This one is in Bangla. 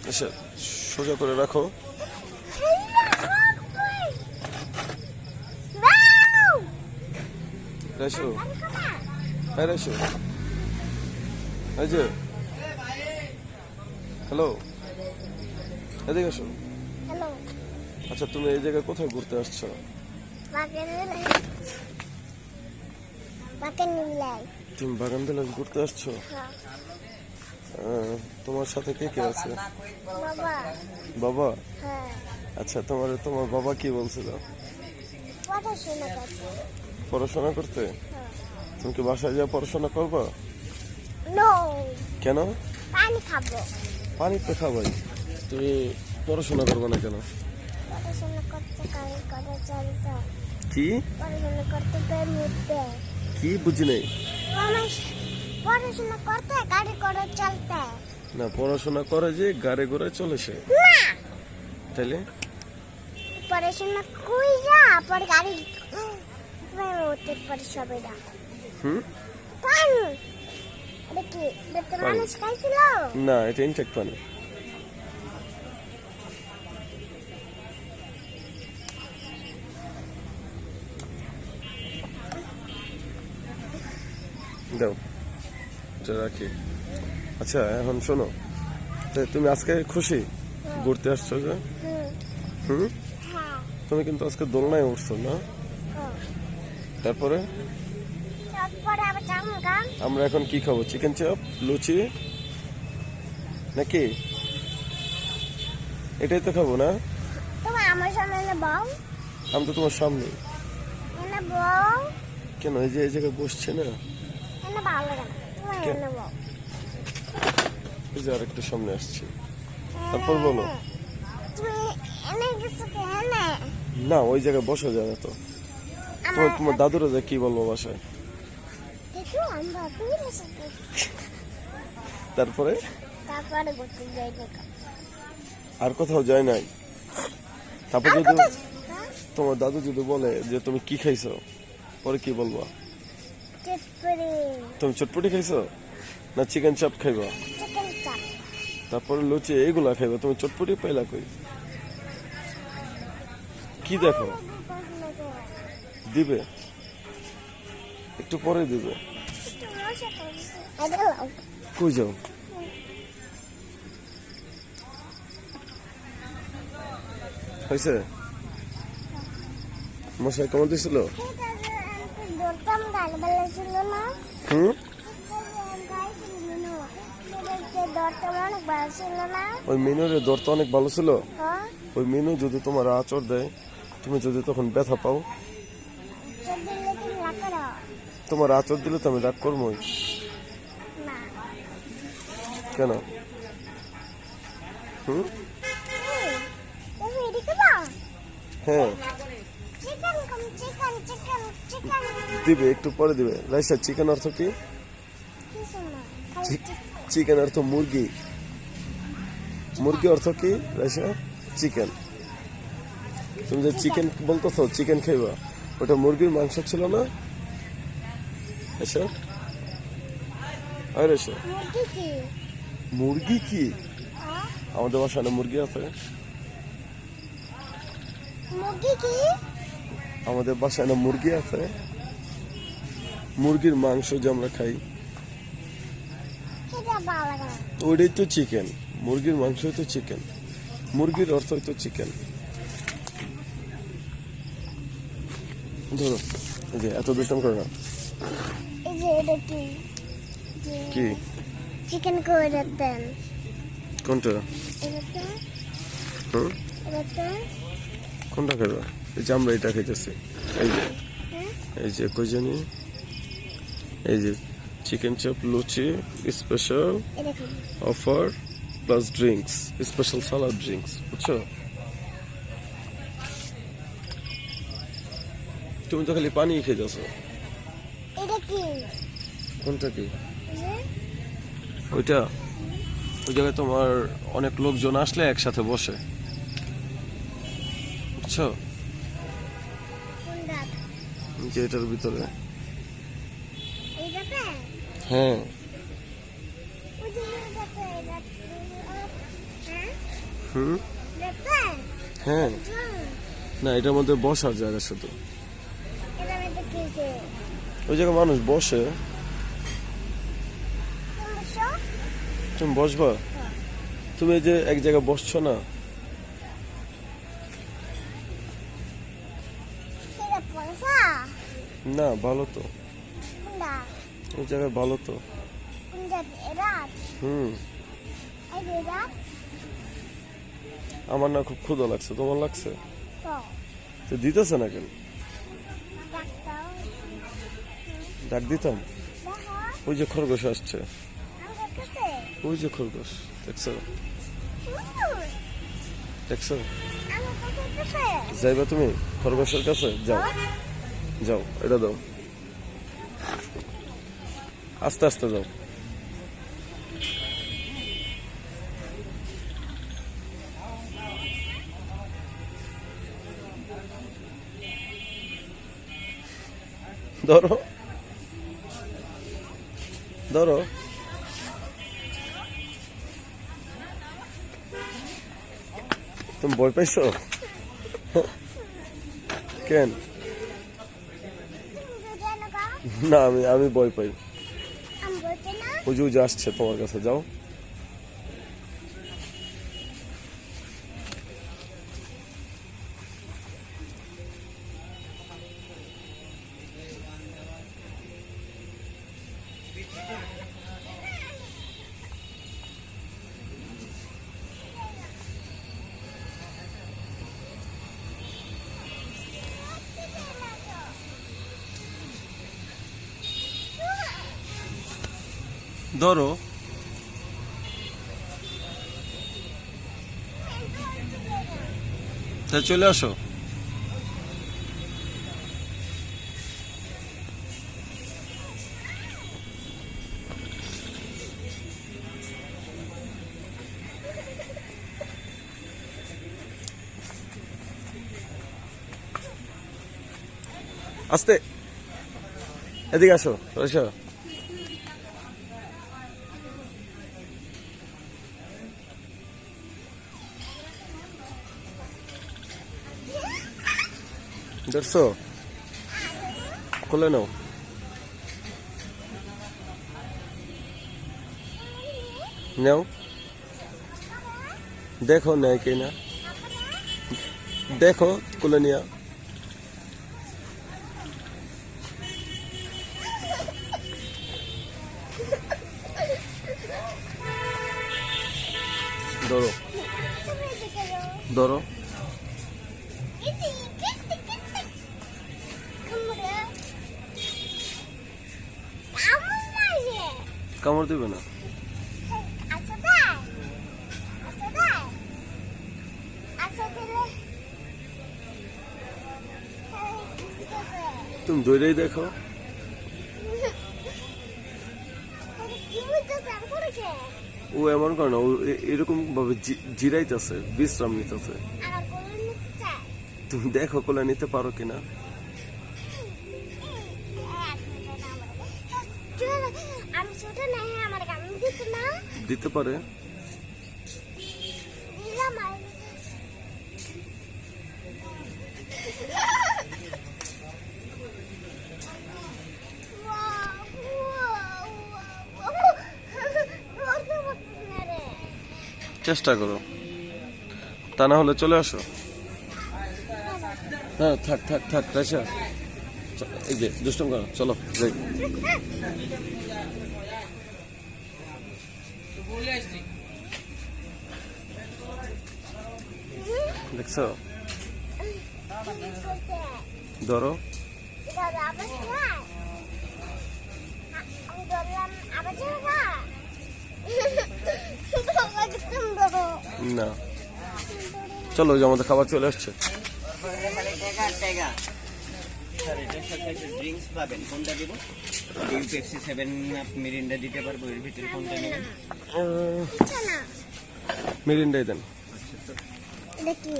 আচ্ছা, সোজা করে রাখো। রাইসো, হ্যাঁ রাইসো। এই যে, হ্যালো, এদিকে আসো। হ্যালো আচ্ছা, তুমি এই জায়গায় কোথায় ঘুরতে আসছো? তুমি বাগান বিলাস ঘুরতে আসছো? তোমার সাথে কে কে আছে? বাবা। বাবা? হ্যাঁ। আচ্ছা, তোমার বাবা কি বলছিল? পড়াশোনা করতে। পড়াশোনা করতে? হ্যাঁ। তুমি কি বাসায় যা পড়াশোনা করবা? নো। কেন? পানি খাবো। পানি তো খাবাই, তুমি পড়াশোনা করবে না কেন? পড়াশোনা করতে গাড়ি করে চলতে। কি? পড়াশোনা করতে মুড়তে। কি বুঝি নেই? পড়াশোনা করতে গাড়ি করে চলতে। না, পড়াশোনা করে যে গাড়ি ঘোড়া চলে সে। না। তাইলে? পড়াশোনা কই যা পর গাড়ি উঠতে পারে সবাই না। পানি। এটা কি? এটা মানুষ খাইছিল? না, এটা ইনটেক পানি। দাও, এটা রাখি। আচ্ছা, এখন শোনো, তুমি আজকে খুশি ঘুরতে আসছো যে? হুম। হ্যাঁ। তুমি কিন্তু আজকে দোলনায় উঠছো না? তারপরে তারপরে আবার চামগা। আমরা এখন কি খাবো? চিকেন চাপ, লুচি নাকি? এটাই তো খাবো না? তুমি আমার সামনে বউ। আমি তো তোমার সামনে। এনে বউ। কেন, এই যে এই জায়গায় বসছে না? এনে ভালো লাগে না। তুমি এনে বউ। এই যে আরেকটু সামনে আসছি। তারপর বলো। তুমি এনে কিছু এনে। না, ওই জায়গায় বসা যায় না তো। তোমার দাদুরা যে কি বলবো বাসায়? দেখো আমরা তুমি বসে। তারপরে তারপরে ঘুরতে যাই দেখো। আর কোথাও যায় নাই? তারপর যদি তোমার দাদু যদি বলে যে তুমি কি খাইছো, পরে কি বলবা? চটপটি। তুমি চটপটি খাইছো না চিকেন চাপ খাইবা? চিকেন চাপ। তারপরে লুচি এইগুলা খাইবা, তুমি চটপটি পাইলা কই? কি দেখো? দিবে, একটু পরে দিবে। কই যাও? হয়েছে? মশাই কামড় দিছিল? হুম। ওই মিনুর দরটা অনেক ভালো ছিল। ওই মিনু যদি তোমার আচর দেয়, তুমি যদি তখন ব্যথা পাও, তোমার আচর দিলে তো আমি রাগ করবোই। কেন? হুম। হ্যাঁ, দিবে, একটু পরে দিবে। রাইসা, চিকেন অর্থ কি? চিকেন অর্থ মুরগি। মুরগি অর্থ কি রাইসা? চিকেন। তুমি যে চিকেন বলতেছো, চিকেন খাইবা, ওটা মুরগির মাংস ছিল না? আচ্ছা, রাইসা, মুরগি কি? আমাদের বাসায় না মুরগি আছে? আমাদের বাসায় না মুরগি আছে? মুরগির মাংস যে আমরা খাই, ওইটাই তো চিকেন। মুরগির মাংস তো চিকেন, মুরগির অর্থ তো চিকেন। ধরো, এই যে এত দুষ্টাম করে না। কি? চিকেন করে দেন। কোনটা? হুম, কোনটা খাইবা? এই যে আমরা এটা খাইতেছি। এই যে কই জানি, এই যে chicken chaap, luchi, special offer plus drinks, special salad drinks, বুঝছো? তুমি তো খালি পানি খেয়েছো। কোনটা কি? ওইটা, ওই জায়গায় তোমার অনেক লোকজন আসলে একসাথে বসে, বুঝছো? যে এটার ভিতরে। হ্যাঁ। হুম, দেখবেন হ্যাঁ। না, এটার মধ্যে বসার জায়গা শুধু। এটা আমি দেখেছি ওই জায়গায় মানুষ বসে। তুমি তুমি বসবা? তুমি এই যে এক জায়গায় বসছো না? এটা পয়সা না, ভালো তো। কোনটা ওই জায়গায় ভালো তো। কোনটা এরা হুম। এই যে এরা আমার না খুব ক্ষুধা লাগছে, তোমার লাগছে? তো তো দিতেছে না কেন? ডাক্তার ডাক দিতাম। দেখো ওই যে খরগোশ আসছে, আমি দেখেছি ওই যে খরগোশ, দেখছো? দেখছো? আমি দেখেছি যাইবা তুমি খরগোশের কাছে? যাও, যাও, এটা দাও, আস্তে আস্তে যাও। ধরো, ধরো। তুমি ভয় পাইছো? কেন? না, আমি ভয় পাই। আমি বলছি না ওই যে আসছে তোমার কাছে, যাও। ধরো। তাই চলে আসো। আস্তে, এদিকে আসো, আসো। দেখছো? খুলে নাও। নাও, দেখো নেয় কিনা, দেখো খুলে নিয়া। ধরো, তুমি এদিকে যাও ধরো। কিটি কিটি কিটি কামড়ে কামড়ে কামড় দিবে না। আচ্ছা ভাই আচ্ছা ভাই আচ্ছা দিলে তুমি দৌড়েই দেখো। কি হইতেছে আমি করেছে ও এমন করে না, ও এরকম ভাবে জিরাইতেছে, বিশ্রাম নিতেছে। আমার কোলে নিতে চাই তুমি দেখো কোলে নিতে পারো কিনা। আমি ছোট নাই আমার কামড় দিত না দিতে পারে। দিলাম আর চেষ্টা করো, তা না হলে চলে আসো। হ্যাঁ, থাক থাক থাক, রাইসা। এই যে দুষ্টম করো, চলো যাই। দেখছো? ধরো। না, চলো, ওই যে আমাদের খাবার চলে আসছে। ড্রিঙ্কস পাবেন, কোনটা দিব? ডিউ পেপসি 7 আপ মিরিন্ডা দিতে পারবো, এর ভিতরে কোনটা নেবেন? মিরিন্ডাই দেন। দেখি